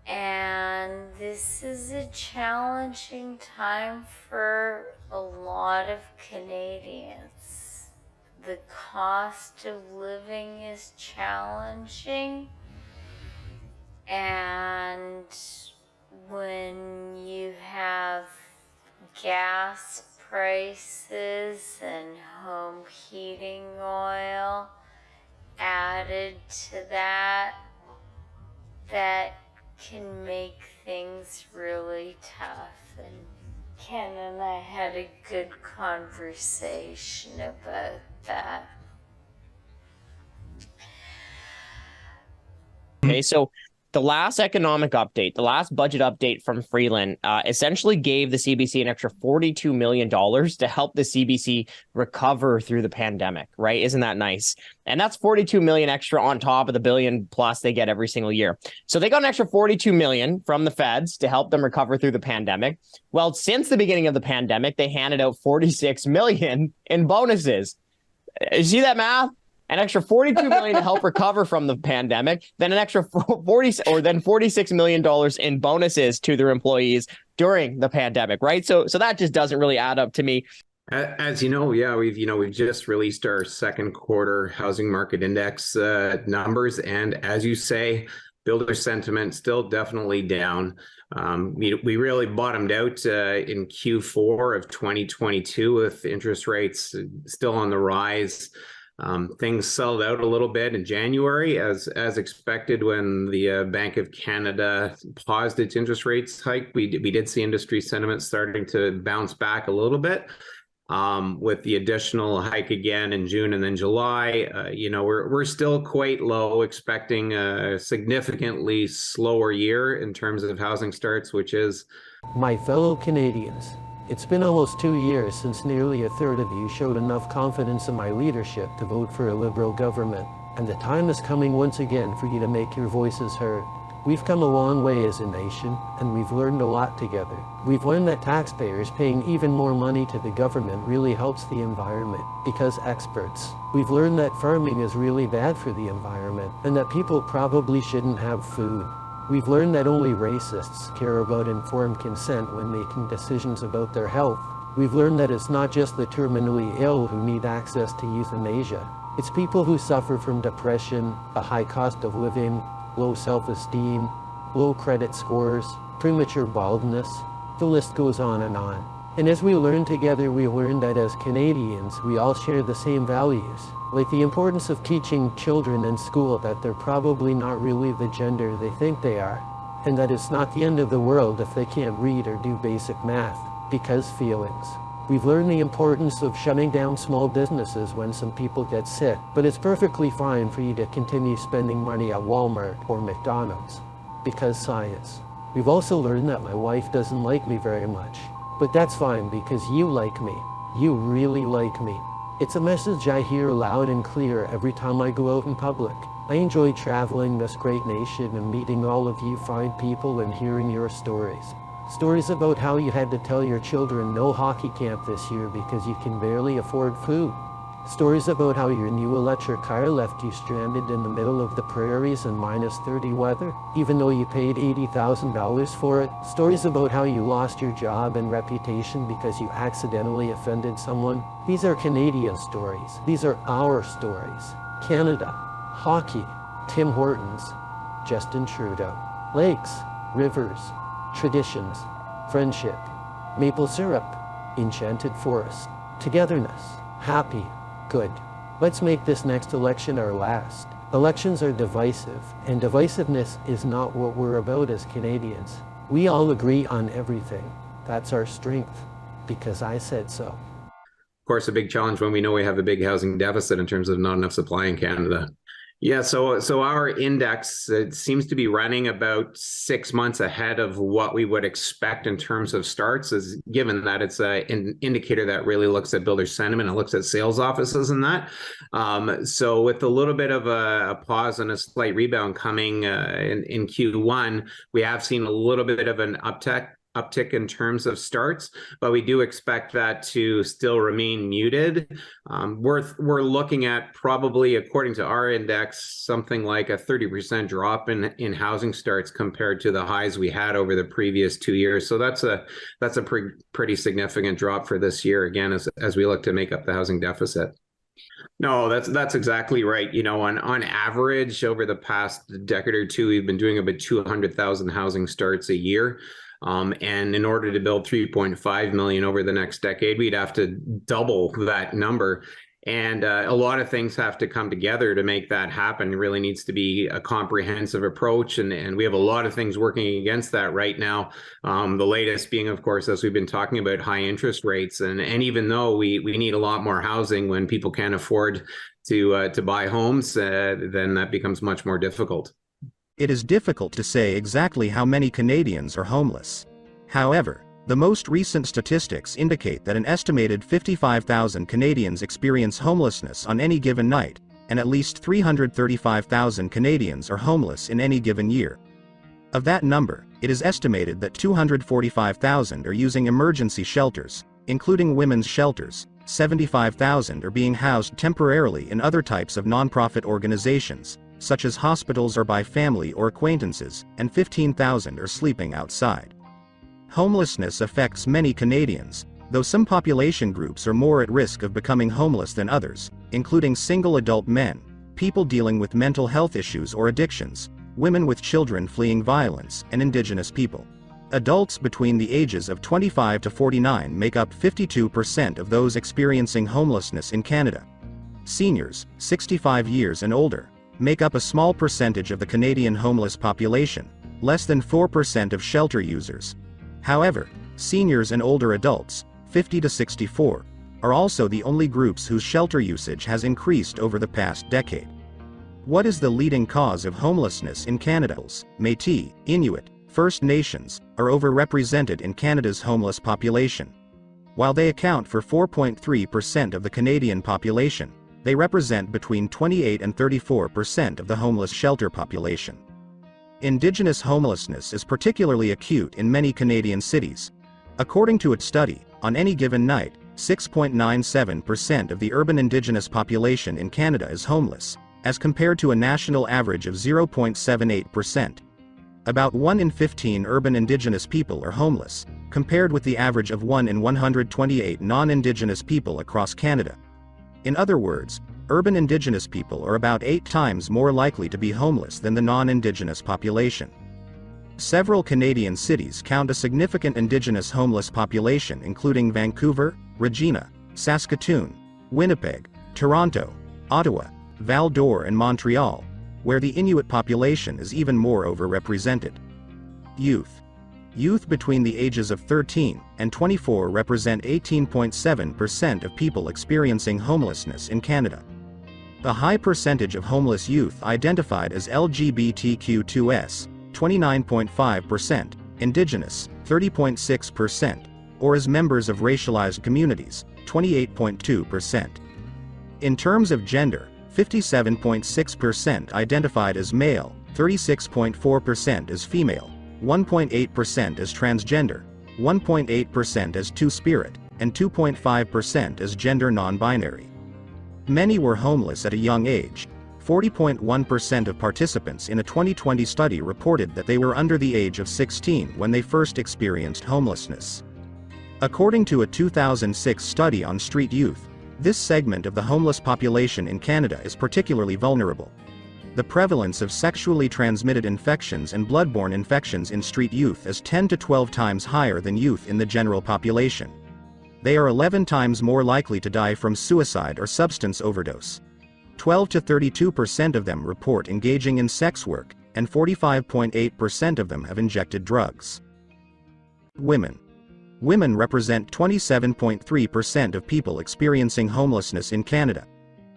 And this is a challenging time for a lot of Canadians. The cost of living is challenging, and when you have gas prices and home heating oil added to that, that can make things really tough. And Ken and I had a good conversation about that. Okay, so the last economic update, the last budget update from Freeland, essentially gave the CBC an extra $42 million to help the CBC recover through the pandemic, right? Isn't that nice? And that's 42 million extra on top of the billion plus they get every single year. So they got an extra 42 million from the feds to help them recover through the pandemic. Well, since the beginning of the pandemic, they handed out 46 million in bonuses. You see that math? An extra 42 million to help recover from the pandemic, then an extra 46 million dollars in bonuses to their employees during the pandemic, right? So that just doesn't really add up to me. As you know, yeah, we've just released our second quarter housing market index numbers, and as you say, builder sentiment still definitely down. We really bottomed out in Q4 of 2022 with interest rates still on the rise. Things settled out a little bit in January, as expected, when the Bank of Canada paused its interest rates hike. We did see industry sentiment starting to bounce back a little bit. With the additional hike again in June and then July, we're still quite low, expecting a significantly slower year in terms of housing starts, which is... My fellow Canadians, it's been almost 2 years since nearly a third of you showed enough confidence in my leadership to vote for a Liberal government, and the time is coming once again for you to make your voices heard. We've come a long way as a nation, and we've learned a lot together. We've learned that taxpayers paying even more money to the government really helps the environment, because experts. We've learned that farming is really bad for the environment, and that people probably shouldn't have food. We've learned that only racists care about informed consent when making decisions about their health. We've learned that it's not just the terminally ill who need access to euthanasia. It's people who suffer from depression, a high cost of living, low self-esteem, low credit scores, premature baldness. The list goes on and on. And as we learn together, we learn that as Canadians, we all share the same values, like the importance of teaching children in school that they're probably not really the gender they think they are, and that it's not the end of the world if they can't read or do basic math, because feelings. We've learned the importance of shutting down small businesses when some people get sick, but it's perfectly fine for you to continue spending money at Walmart or McDonald's, because science. We've also learned that my wife doesn't like me very much, but that's fine because you like me. You really like me. It's a message I hear loud and clear every time I go out in public. I enjoy traveling this great nation and meeting all of you fine people and hearing your stories. Stories about how you had to tell your children no hockey camp this year because you can barely afford food. Stories about how your new electric car left you stranded in the middle of the prairies in -30 weather, even though you paid $80,000 for it. Stories about how you lost your job and reputation because you accidentally offended someone. These are Canadian stories. These are our stories. Canada, hockey, Tim Hortons, Justin Trudeau, lakes, rivers, traditions, friendship, maple syrup, enchanted forest, togetherness, happy, good. Let's make this next election our last. Elections are divisive, and divisiveness is not what we're about as Canadians. We all agree on everything. That's our strength, because I said so. Of course, a big challenge when we know we have a big housing deficit in terms of not enough supply in Canada. Yeah, so our index, it seems to be running about 6 months ahead of what we would expect in terms of starts, is given that it's an indicator that really looks at builder sentiment and looks at sales offices and that. So with a little bit of a pause and a slight rebound coming in Q1, we have seen a little bit of an uptick uptick in terms of starts, but we do expect that to still remain muted. We're looking at probably, according to our index, something like a 30% drop in housing starts compared to the highs we had over the previous 2 years. So that's a pretty significant drop for this year, again, as we look to make up the housing deficit. No, that's exactly right. You know, on average, over the past decade or two, we've been doing about 200,000 housing starts a year. And in order to build 3.5 million over the next decade, we'd have to double that number. And a lot of things have to come together to make that happen. It really needs to be a comprehensive approach. And we have a lot of things working against that right now. The latest being, of course, as we've been talking about, high interest rates. And even though we need a lot more housing when people can't afford to buy homes, then that becomes much more difficult. It is difficult to say exactly how many Canadians are homeless. However, the most recent statistics indicate that an estimated 55,000 Canadians experience homelessness on any given night, and at least 335,000 Canadians are homeless in any given year. Of that number, it is estimated that 245,000 are using emergency shelters, including women's shelters, 75,000 are being housed temporarily in other types of nonprofit organizations, such as hospitals or by family or acquaintances, and 15,000 are sleeping outside. Homelessness affects many Canadians, though some population groups are more at risk of becoming homeless than others, including single adult men, people dealing with mental health issues or addictions, women with children fleeing violence, and Indigenous people. Adults between the ages of 25 to 49 make up 52% of those experiencing homelessness in Canada. Seniors, 65 years and older, make up a small percentage of the Canadian homeless population, less than 4% of shelter users. However, seniors and older adults, 50 to 64, are also the only groups whose shelter usage has increased over the past decade. What is the leading cause of homelessness in Canada? Métis, Inuit, First Nations, are overrepresented in Canada's homeless population. While they account for 4.3% of the Canadian population, they represent between 28 and 34% of the homeless shelter population. Indigenous homelessness is particularly acute in many Canadian cities. According to its study, on any given night, 6.97% of the urban Indigenous population in Canada is homeless, as compared to a national average of 0.78%. About 1 in 15 urban Indigenous people are homeless, compared with the average of 1 in 128 non-Indigenous people across Canada. In other words, urban Indigenous people are about 8 times more likely to be homeless than the non-Indigenous population. Several Canadian cities count a significant Indigenous homeless population, including Vancouver, Regina, Saskatoon, Winnipeg, Toronto, Ottawa, Val-d'Or and Montreal, where the Inuit population is even more overrepresented. Youth between the ages of 13 and 24 represent 18.7% of people experiencing homelessness in Canada. A high percentage of homeless youth identified as LGBTQ2S, 29.5%, Indigenous, 30.6%, or as members of racialized communities, 28.2%. In terms of gender, 57.6% identified as male, 36.4% as female, 1.8% as transgender, 1.8% as two-spirit, and 2.5% as gender non-binary. Many were homeless at a young age. 40.1% of participants in a 2020 study reported that they were under the age of 16 when they first experienced homelessness. According to a 2006 study on street youth, this segment of the homeless population in Canada is particularly vulnerable. The prevalence of sexually transmitted infections and bloodborne infections in street youth is 10 to 12 times higher than youth in the general population. They are 11 times more likely to die from suicide or substance overdose. 12 to 32% of them report engaging in sex work, and 45.8% of them have injected drugs. Women represent 27.3% of people experiencing homelessness in Canada.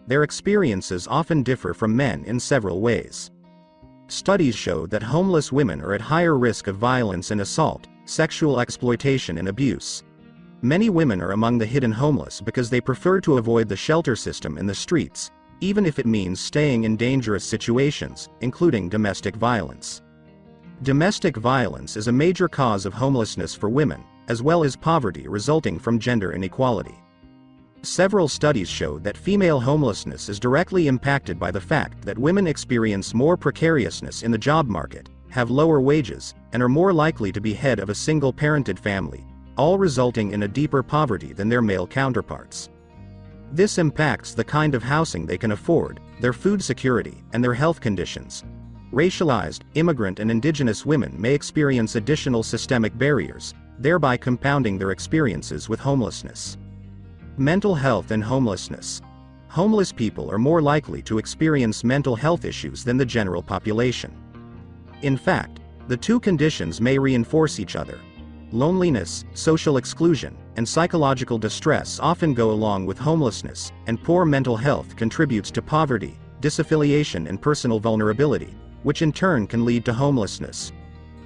Their experiences often differ from men in several ways. Studies show that homeless women are at higher risk of violence and assault, sexual exploitation and abuse. Many women are among the hidden homeless because they prefer to avoid the shelter system in the streets, even if it means staying in dangerous situations, including domestic violence. Domestic violence is a major cause of homelessness for women, as well as poverty resulting from gender inequality. Several studies show that female homelessness is directly impacted by the fact that women experience more precariousness in the job market, have lower wages, and are more likely to be head of a single-parented family, all resulting in a deeper poverty than their male counterparts. This impacts the kind of housing they can afford, their food security, and their health conditions. Racialized, immigrant and indigenous women may experience additional systemic barriers, thereby compounding their experiences with homelessness. Mental health and homelessness. Homeless people are more likely to experience mental health issues than the general population. In fact, the two conditions may reinforce each other. Loneliness, social exclusion, and psychological distress often go along with homelessness, and poor mental health contributes to poverty, disaffiliation and personal vulnerability, which in turn can lead to homelessness.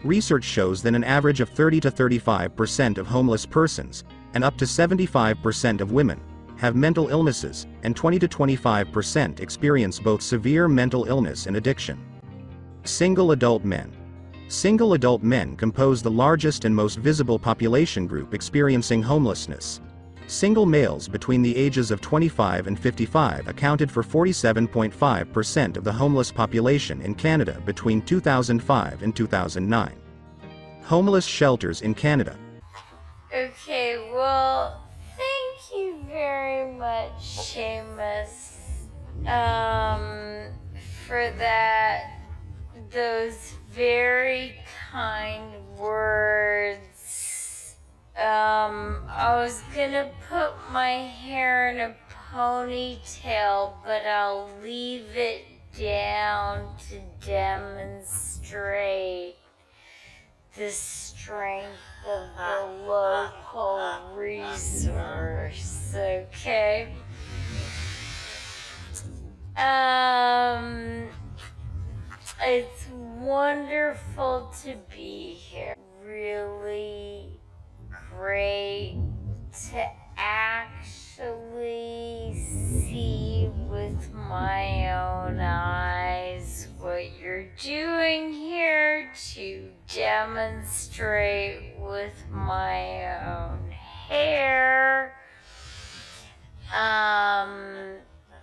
Research shows that an average of 30 to 35% of homeless persons, and up to 75% of women, have mental illnesses, and 20 to 25% experience both severe mental illness and addiction. Single adult men. Single adult men compose the largest and most visible population group experiencing homelessness. Single males between the ages of 25 and 55 accounted for 47.5% of the homeless population in Canada between 2005 and 2009. Homeless shelters in Canada. Okay, well, thank you very much, Seamus, for those very kind words. I was gonna put my hair in a ponytail, but I'll leave it down to demonstrate the strength of the local resource, okay? It's wonderful to be here. Really great to actually see with my own eyes what you're doing here, to demonstrate with my own hair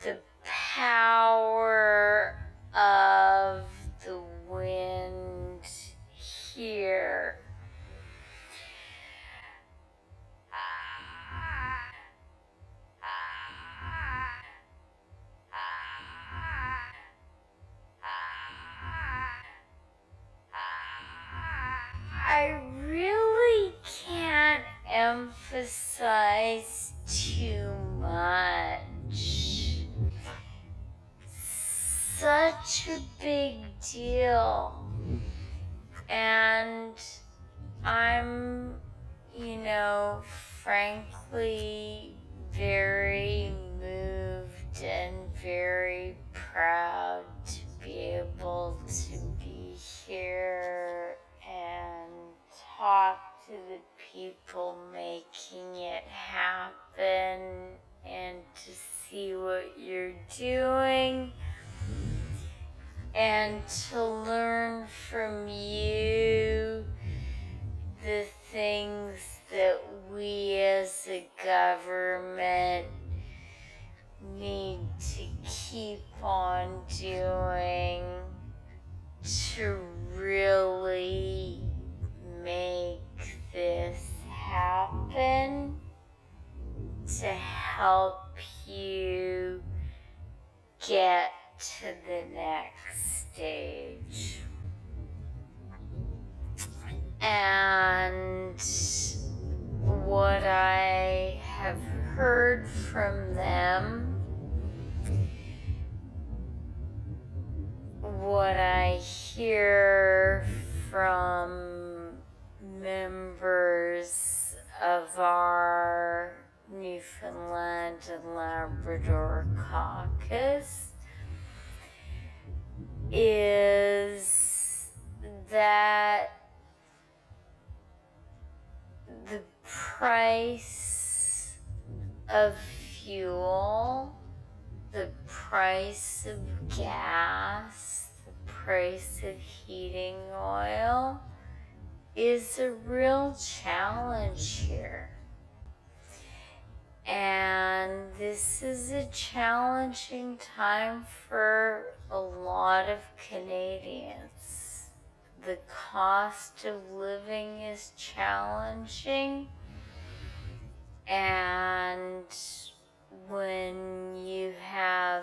the power of the wind here. I really can't emphasize too much. Such a big deal. And I'm, frankly very moved and very proud to be able to be here and talk to the people making it happen and to see what you're doing and to learn from you the things that we as a government need to keep on doing to really make this happen, to help you get to the next stage. And what I have heard from them, what I hear from members of our Newfoundland and Labrador caucus, is that the price of fuel, the price of gas, the price of heating oil is a real challenge here. And this is a challenging time for a lot of Canadians. The cost of living is challenging, and when you have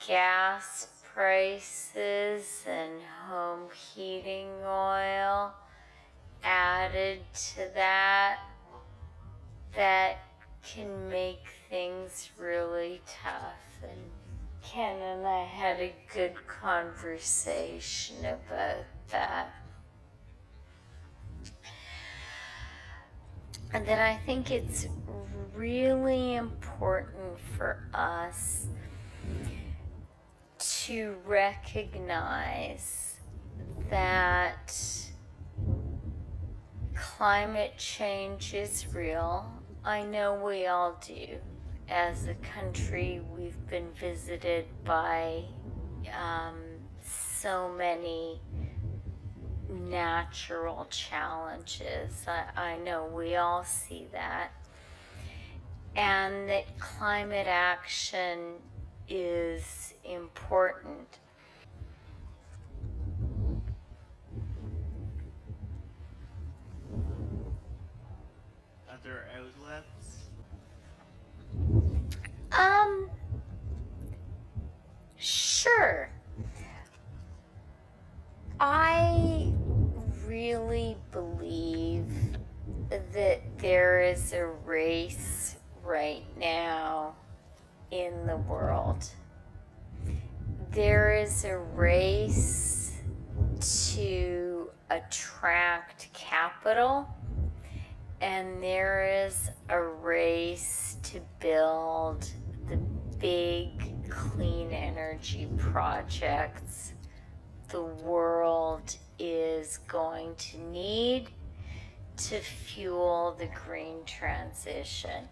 gas prices and home heating oil added to that, that can make things really tough. And Ken and I had a good conversation about that. And then I think it's really important for us to recognize that climate change is real. I know we all do. As a country, we've been visited by so many natural challenges. I know we all see that. And that climate action is important. Other outlets? Sure. I really believe that there is a race right now in the world. There is a race to attract capital, and there is a race to build the big clean energy projects the world is going to need to fuel the green transition.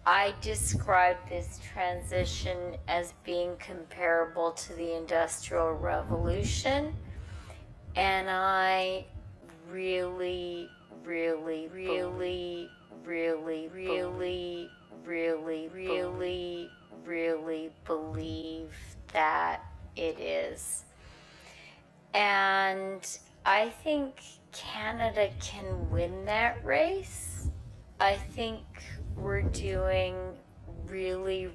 I describe this transition as being comparable to the Industrial Revolution, and I really believe that it is. And I think Canada can win that race. I think we're doing really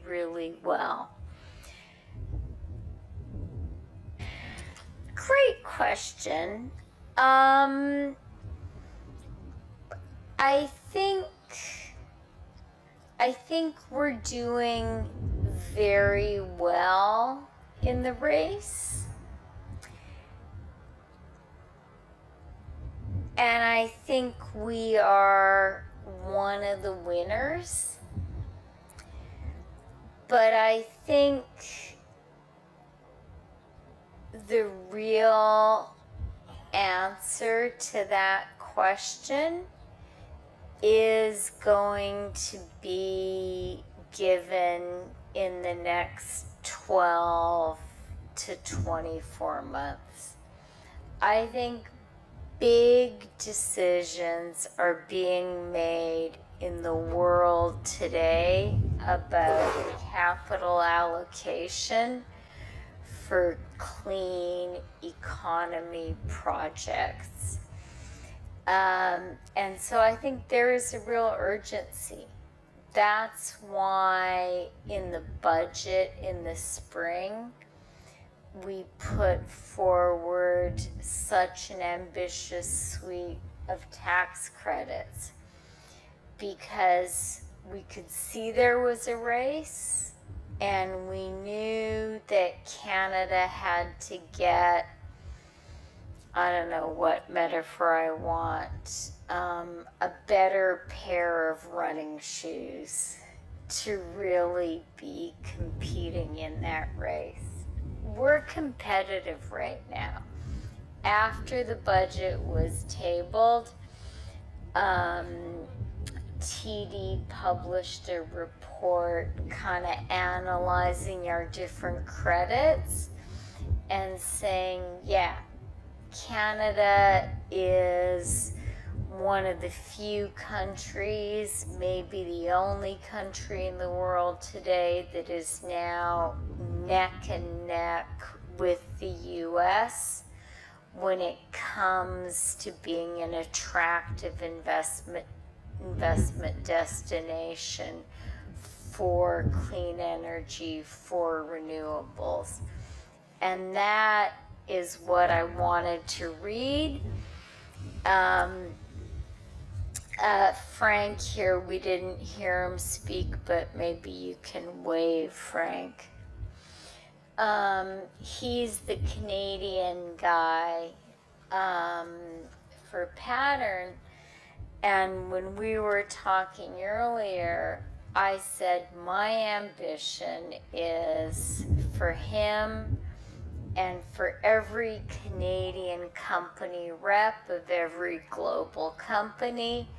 well. Great question. I think we're doing very well in the race. And I think we are one of the winners. But I think the real answer to that question is going to be given in the next 12 to 24 months. I think big decisions are being made in the world today about capital allocation for clean economy projects. And so I think there is a real urgency. That's why in the budget in the spring, we put forward such an ambitious suite of tax credits, because we could see there was a race, and we knew that Canada had to get, I don't know what metaphor I want, a better pair of running shoes to really be competing in that race. We're competitive right now. After the budget was tabled, TD published a report kind of analyzing our different credits, and saying, yeah, Canada is one of the few countries, maybe the only country in the world today, that is now neck and neck with the US when it comes to being an attractive investment destination for clean energy, for renewables. And that is what I wanted to read. Frank here, we didn't hear him speak, but maybe you can wave, Frank. He's the Canadian guy for Pattern. And when we were talking earlier, I said my ambition is for him and for every Canadian company rep of every global company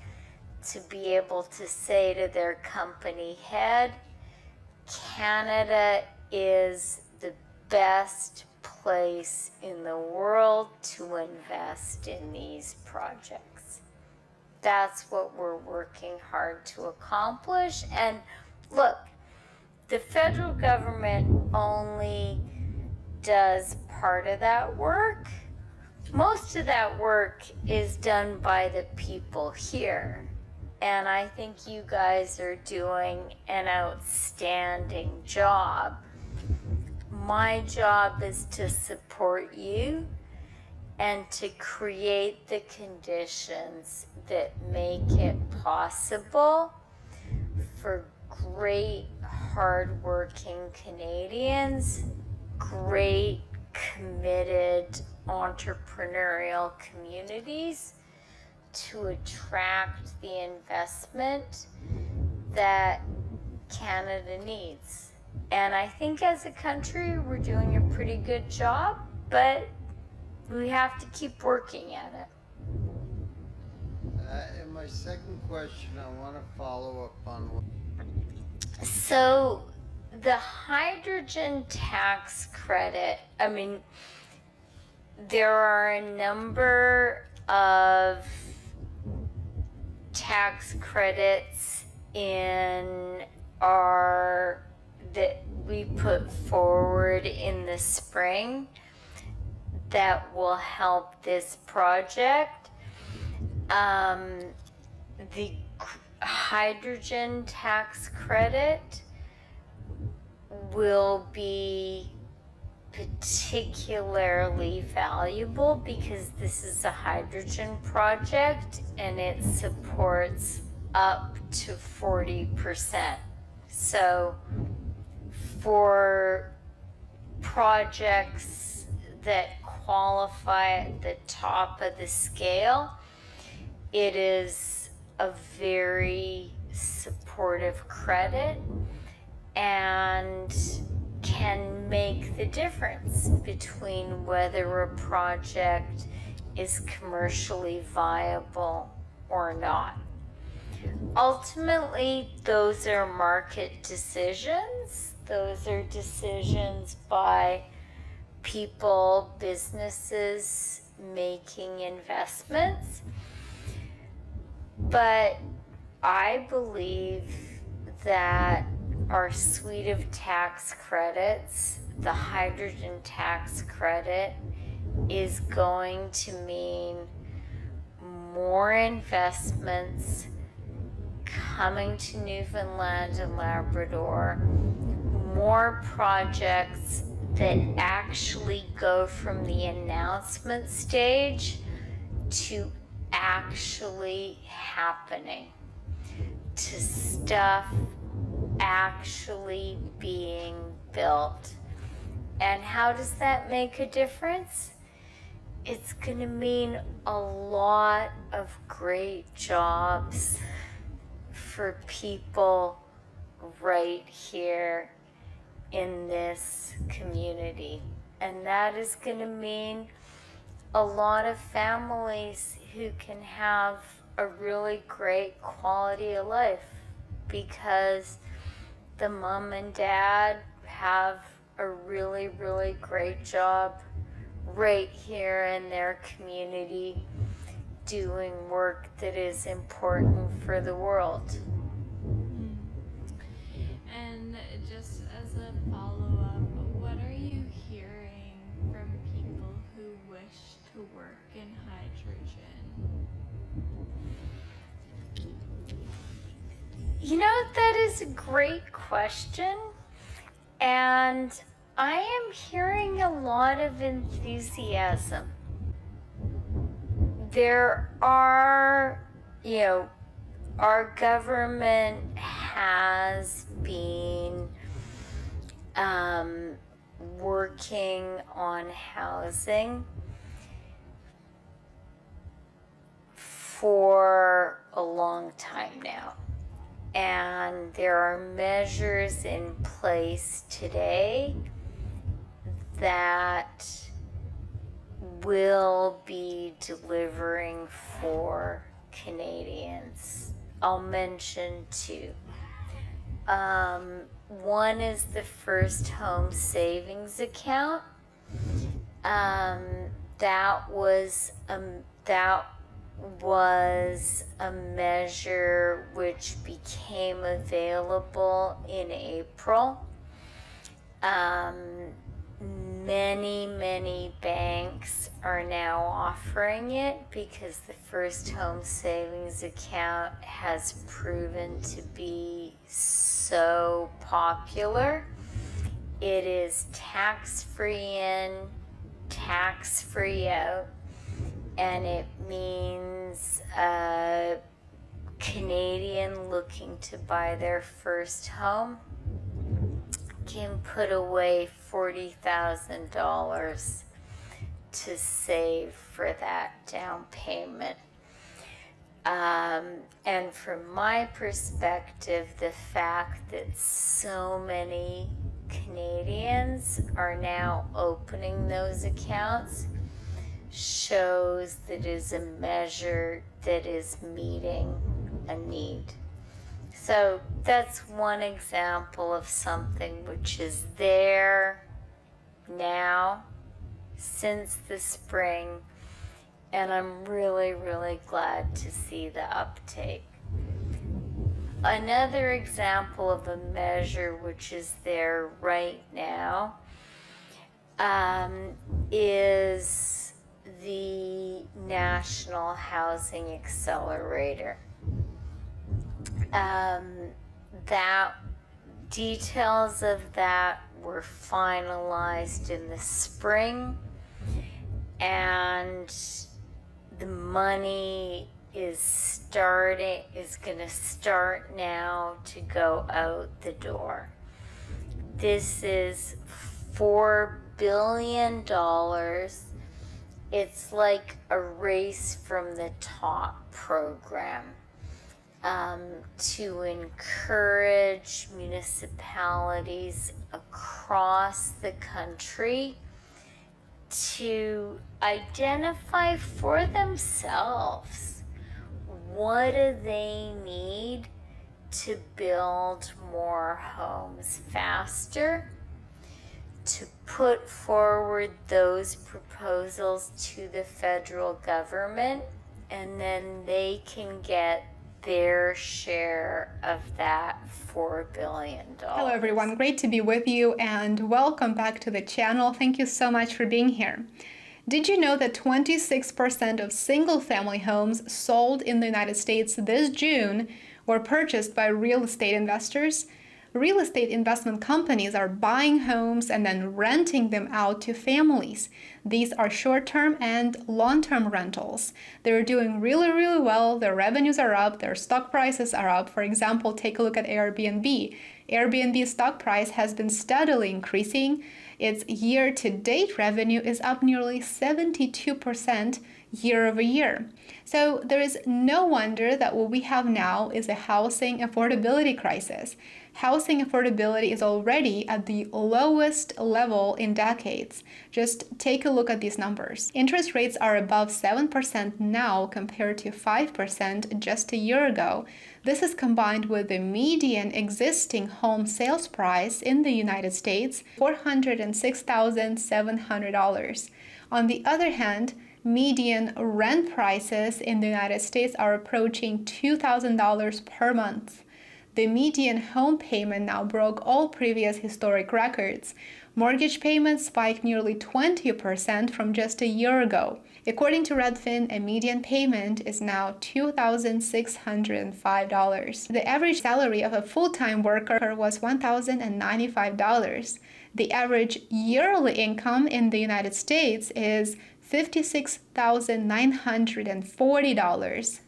to be able to say to their company head, Canada is the best place in the world to invest in these projects. That's what we're working hard to accomplish. And look, the federal government only does part of that work. Most of that work is done by the people here. And I think you guys are doing an outstanding job. My job is to support you and to create the conditions that make it possible for great, hardworking Canadians, great, committed entrepreneurial communities to attract the investment that Canada needs. And I think as a country, we're doing a pretty good job, but we have to keep working at it. And my second question, I want to follow up on what... So the hydrogen tax credit, I mean, there are a number of tax credits in our that we put forward in the spring that will help this project. The hydrogen tax credit will be particularly valuable because this is a hydrogen project and it supports up to 40%. So for projects that qualify at the top of the scale, it is a very supportive credit and can make the difference between whether a project is commercially viable or not. Ultimately, those are market decisions. Those are decisions by people, businesses making investments. But I believe that our suite of tax credits, the hydrogen tax credit, is going to mean more investments coming to Newfoundland and Labrador, more projects that actually go from the announcement stage to actually happening, to stuff actually being built. And how does that make a difference? It's going to mean a lot of great jobs for people right here in this community. And that is going to mean a lot of families who can have a really great quality of life because the mom and dad have a really, really great job right here in their community doing work that is important for the world. And just as a follow-up, what are you hearing from people who wish to work in hydrogen? You know, that is a great question. And I am hearing a lot of enthusiasm. There are, our government has been working on housing for a long time now. And there are measures in place today that will be delivering for Canadians. I'll mention two. One is the first home savings account. That was a measure which became available in April. Many banks are now offering it because the first home savings account has proven to be so popular. It is tax-free in, tax-free out, and it means a Canadian looking to buy their first home can put away $40,000 to save for that down payment. And from my perspective, the fact that so many Canadians are now opening those accounts shows that it is a measure that is meeting a need. So that's one example of something which is there now since the spring, and I'm really glad to see the uptake. Another example of a measure which is there right now is the National Housing Accelerator. That details of that were finalized in the spring, and the money is going to start now to go out the door. This is $4 billion. It's like a race from the top program. To encourage municipalities across the country to identify for themselves what do they need to build more homes faster, to put forward those proposals to the federal government, and then they can get their share of that $4 billion. Hello everyone, great to be with you and welcome back to the channel. Thank you so much for being here. Did you know that 26% of single-family homes sold in the United States this June were purchased by real estate investors? Real estate investment companies are buying homes and then renting them out to families. These are short-term and long-term rentals. They're doing really well. Their revenues are up. Their stock prices are up. For example, take a look at Airbnb. Airbnb's stock price has been steadily increasing. Its year-to-date revenue is up nearly 72% year over year. So there is no wonder that what we have now is a housing affordability crisis. Housing affordability is already at the lowest level in decades. Just take a look at these numbers. Interest rates are above 7% now compared to 5% just a year ago. This is combined with the median existing home sales price in the United States, $406,700. On the other hand, median rent prices in the United States are approaching $2,000 per month. The median home payment now broke all previous historic records. Mortgage payments spiked nearly 20% from just a year ago. According to Redfin, a median payment is now $2,605. The average salary of a full-time worker was $1,095. The average yearly income in the United States is $56,940.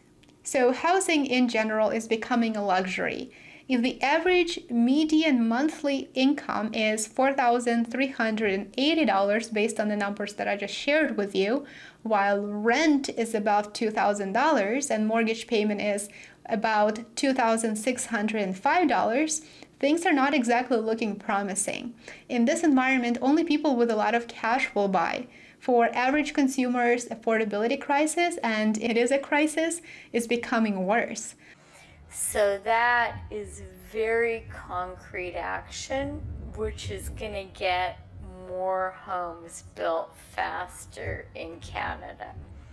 So housing in general is becoming a luxury. If the average median monthly income is $4,380 based on the numbers that I just shared with you, while rent is about $2,000 and mortgage payment is about $2,605, things are not exactly looking promising. In this environment, only people with a lot of cash will buy. For average consumers, affordability crisis, and it is a crisis, is becoming worse. So that is very concrete action, which is going to get more homes built faster in Canada.